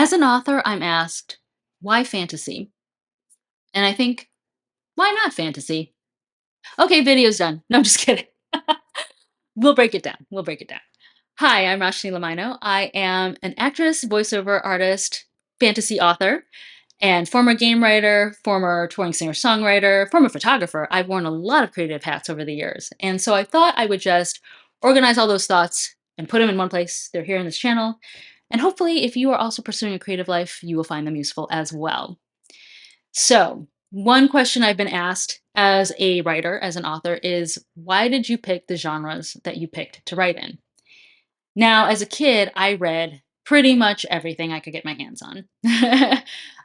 As an author, I'm asked, why fantasy? And I think, why not fantasy? Okay, video's done. No, I'm just kidding. We'll break it down. We'll break it down. Hi, I'm Roshni Lamino. I am an actress, voiceover artist, fantasy author, and former game writer, former touring singer songwriter, former photographer. I've worn a lot of creative hats over the years. And so I thought I would just organize all those thoughts and put them in one place. They're here in this channel. And hopefully, if you are also pursuing a creative life, you will find them useful as well. So, one question I've been asked as a writer, as an author, is why did you pick the genres that you picked to write in? Now, as a kid, I read pretty much everything I could get my hands on.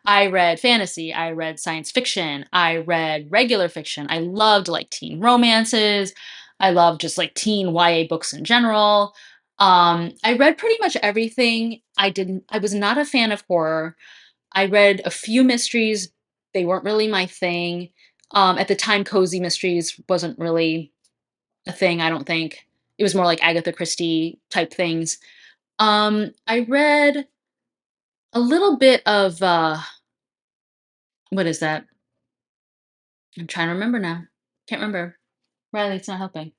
I read fantasy, I read science fiction, I read regular fiction. I loved like teen romances. I loved just like teen YA books in general. I read pretty much everything. I was not a fan of horror. I read a few mysteries. They weren't really my thing. At the time, cozy mysteries wasn't really a thing, I don't think. It was more like Agatha Christie type things. I read a little bit of what is that? I'm trying to remember now. Can't remember. Riley, it's not helping.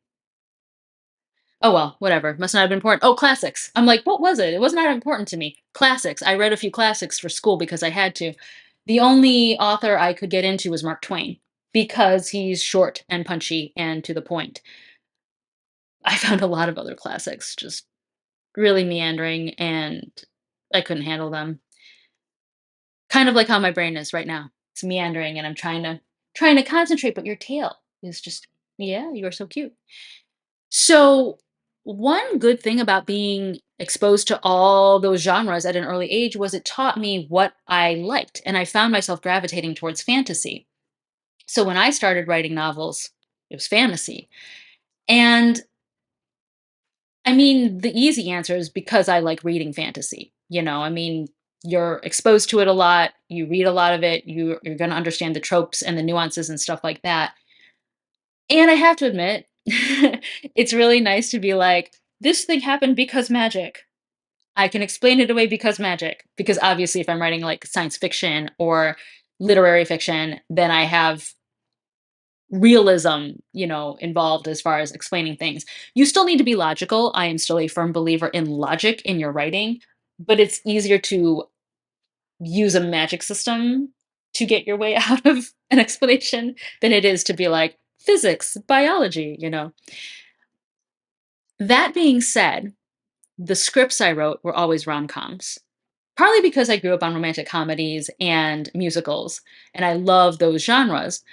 Oh well, whatever. Must not have been important. Oh, classics. I'm like, what was it? It was not important to me. Classics. I read a few classics for school because I had to. The only author I could get into was Mark Twain because he's short and punchy and to the point. I found a lot of other classics just really meandering and I couldn't handle them. Kind of like how my brain is right now. It's meandering and I'm trying to concentrate, but your tail is just yeah, you are so cute. So, one good thing about being exposed to all those genres at an early age was it taught me what I liked, and I found myself gravitating towards fantasy. So, when I started writing novels, it was fantasy. And I mean, the easy answer is because I like reading fantasy. I mean, you're exposed to it a lot, you read a lot of it, you're going to understand the tropes and the nuances and stuff like that. And I have to admit, it's really nice to be like, this thing happened because magic. I can explain it away because magic. Because obviously, if I'm writing like science fiction or literary fiction, then I have realism, involved as far as explaining things. You still need to be logical. I am still a firm believer in logic in your writing, but it's easier to use a magic system to get your way out of an explanation than it is to be like physics, biology. That being said, the scripts I wrote were always rom-coms. Partly because I grew up on romantic comedies and musicals, and I love those genres,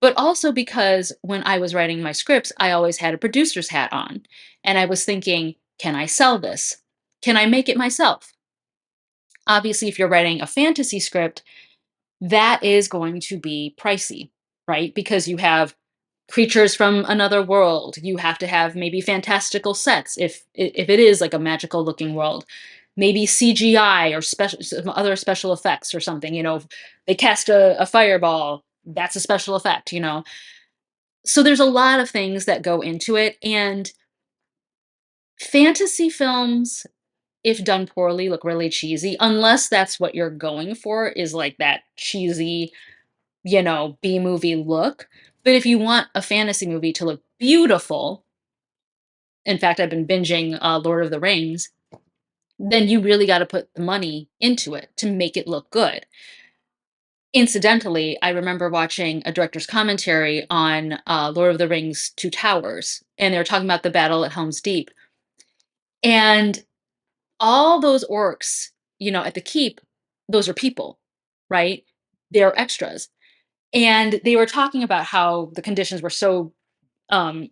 but also because when I was writing my scripts, I always had a producer's hat on. And I was thinking, can I sell this? Can I make it myself? Obviously, if you're writing a fantasy script, that is going to be pricey, right? Because you have creatures from another world. You have to have maybe fantastical sets if it is like a magical looking world. Maybe CGI or special some other special effects or something. They cast a fireball. That's a special effect. So there's a lot of things that go into it. And fantasy films, if done poorly, look really cheesy, unless that's what you're going for, is like that cheesy, B movie look. But if you want a fantasy movie to look beautiful, in fact, I've been binging Lord of the Rings, then you really got to put the money into it to make it look good. Incidentally, I remember watching a director's commentary on Lord of the Rings Two Towers, and they were talking about the battle at Helm's Deep. And all those orcs, at the keep, those are people, right? They're extras. And they were talking about how the conditions were so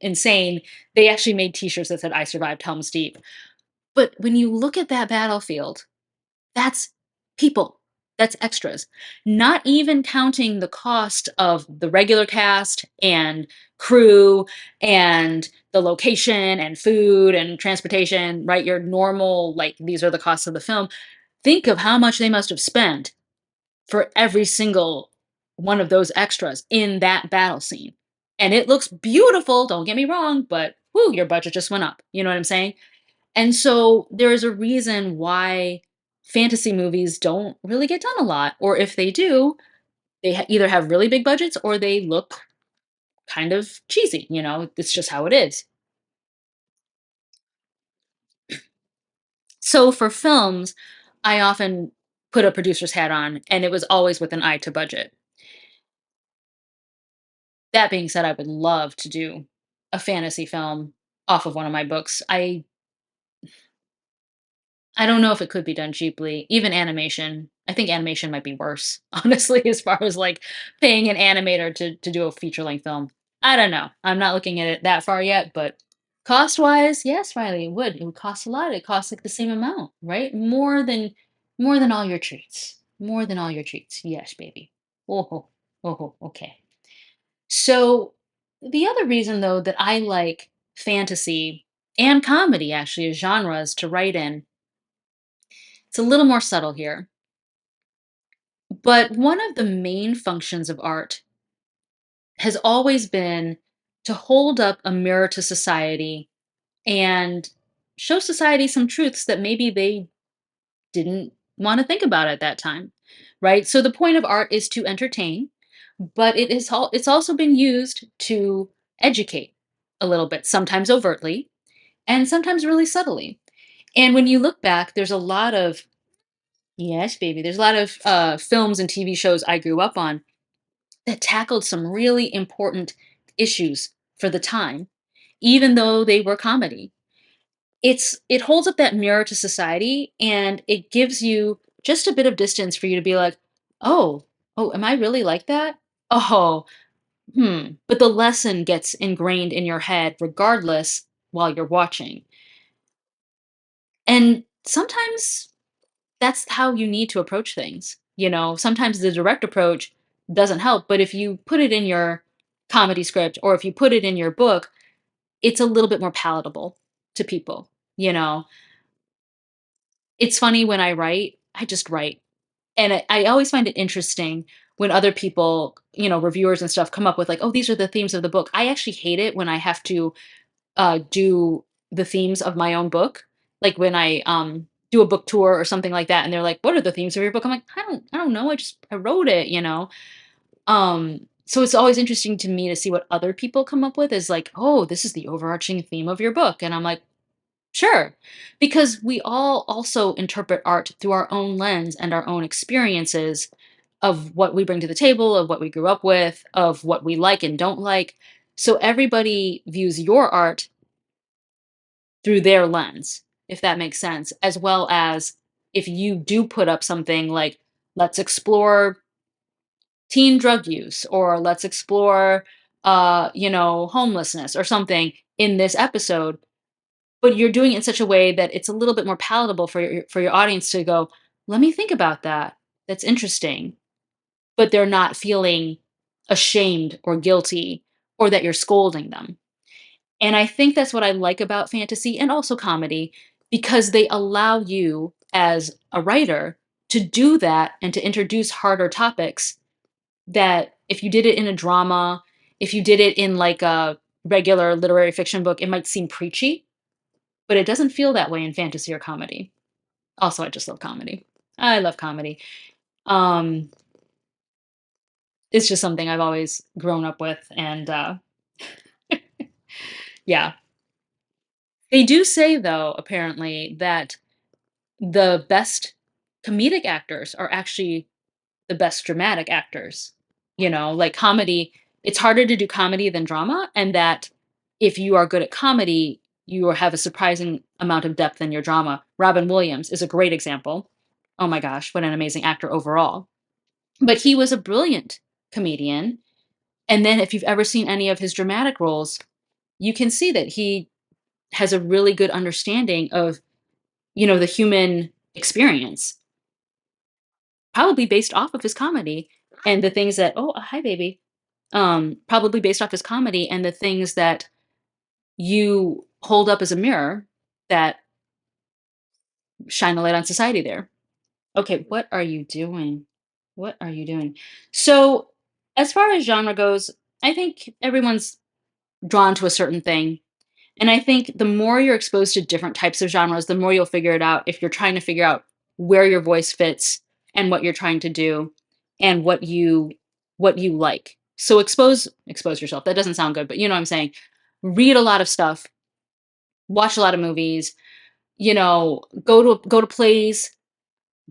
insane. They actually made t-shirts that said, I survived Helm's Deep. But when you look at that battlefield, that's people. That's extras. Not even counting the cost of the regular cast and crew and the location and food and transportation, right? Your normal, like, these are the costs of the film. Think of how much they must have spent for every single one of those extras in that battle scene. And it looks beautiful, don't get me wrong, but your budget just went up. You know what I'm saying? And so there is a reason why fantasy movies don't really get done a lot, or if they do, they either have really big budgets or they look kind of cheesy, it's just how it is. So for films, I often put a producer's hat on, and it was always with an eye to budget. That being said, I would love to do a fantasy film off of one of my books. I don't know if it could be done cheaply. Even animation. I think animation might be worse, honestly, as far as like paying an animator to do a feature length film. I don't know. I'm not looking at it that far yet, but cost wise, yes, Riley, it would. It would cost a lot. It costs like the same amount, right? More than all your treats. More than all your treats. Yes, baby. Oh, okay. So the other reason though that I like fantasy and comedy actually as genres to write in, it's a little more subtle here. But one of the main functions of art has always been to hold up a mirror to society and show society some truths that maybe they didn't want to think about at that time. Right? So the point of art is to entertain, but it's also been used to educate a little bit, sometimes overtly and sometimes really subtly. And when you look back, there's a lot of yes, baby. There's a lot of films and TV shows I grew up on that tackled some really important issues for the time, even though they were comedy. It holds up that mirror to society, and it gives you just a bit of distance for you to be like, "Oh, oh, am I really like that? Oh, But the lesson gets ingrained in your head regardless while you're watching. And sometimes that's how you need to approach things. Sometimes the direct approach doesn't help, but if you put it in your comedy script or if you put it in your book, it's a little bit more palatable to people. You know, it's funny when I write, I just write. And I always find it interesting when other people, reviewers and stuff come up with like, oh, these are the themes of the book. I actually hate it when I have to do the themes of my own book. Like when I do a book tour or something like that, and they're like, "What are the themes of your book?" I'm like, I don't know. I wrote it. So it's always interesting to me to see what other people come up with. Is like, oh, this is the overarching theme of your book, and I'm like, sure, because we all also interpret art through our own lens and our own experiences of what we bring to the table, of what we grew up with, of what we like and don't like. So everybody views your art through their lens, if that makes sense, as well as if you do put up something like, let's explore teen drug use or let's explore homelessness or something in this episode, but you're doing it in such a way that it's a little bit more palatable for your audience to go, let me think about that. That's interesting. But they're not feeling ashamed or guilty or that you're scolding them. And I think that's what I like about fantasy and also comedy because they allow you as a writer to do that and to introduce harder topics that if you did it in a drama, if you did it in like a regular literary fiction book, it might seem preachy, but it doesn't feel that way in fantasy or comedy. Also, I just love comedy. I love comedy. Um, it's just something I've always grown up with, and yeah. They do say though, apparently, that the best comedic actors are actually the best dramatic actors. Like comedy, it's harder to do comedy than drama, and that if you are good at comedy, you have a surprising amount of depth in your drama. Robin Williams is a great example. Oh my gosh, what an amazing actor overall. But he was a brilliant comedian. And then if you've ever seen any of his dramatic roles, you can see that he has a really good understanding of, the human experience, probably based off of his comedy and the things that oh, hi baby. Probably based off his comedy and the things that you hold up as a mirror that shine a light on society there. Okay, what are you doing? What are you doing? So, as far as genre goes, I think everyone's drawn to a certain thing. And I think the more you're exposed to different types of genres, the more you'll figure it out if you're trying to figure out where your voice fits and what you're trying to do and what you like. So expose yourself. That doesn't sound good, but you know what I'm saying. Read a lot of stuff, watch a lot of movies, go to plays,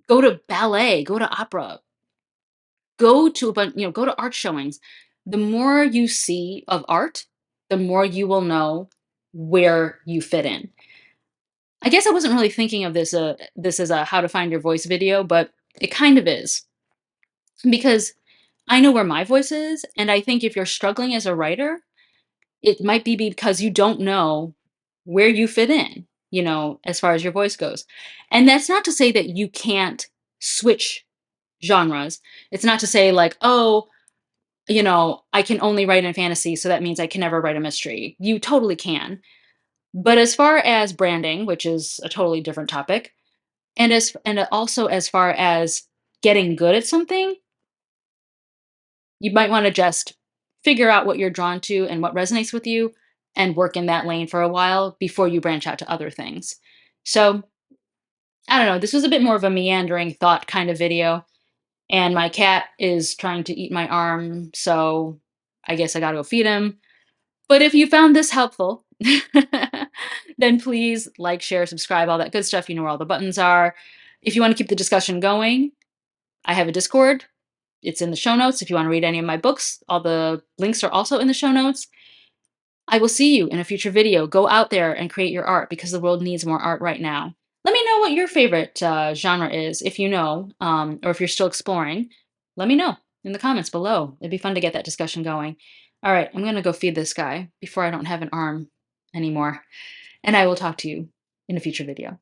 go to ballet, go to opera, go to a go to art showings. The more you see of art, the more you will know where you fit in. I guess I wasn't really thinking of this as a how to find your voice video, but it kind of is because I know where my voice is, and I think if you're struggling as a writer, it might be because you don't know where you fit in, as far as your voice goes. And that's not to say that you can't switch genres. It's not to say like, "Oh, I can only write in fantasy, so that means I can never write a mystery." You totally can. But as far as branding, which is a totally different topic, and also as far as getting good at something, you might want to just figure out what you're drawn to and what resonates with you and work in that lane for a while before you branch out to other things. So, I don't know, this was a bit more of a meandering thought kind of video, and my cat is trying to eat my arm, so I guess I got to go feed him. But if you found this helpful, then please like, share, subscribe, all that good stuff. You know where all the buttons are. If you want to keep the discussion going, I have a Discord. It's in the show notes. If you want to read any of my books, all the links are also in the show notes. I will see you in a future video. Go out there and create your art because the world needs more art right now. Let me know what your favorite genre is, if you know, or if you're still exploring. Let me know in the comments below. It'd be fun to get that discussion going. All right, I'm going to go feed this guy before I don't have an arm anymore. And I will talk to you in a future video.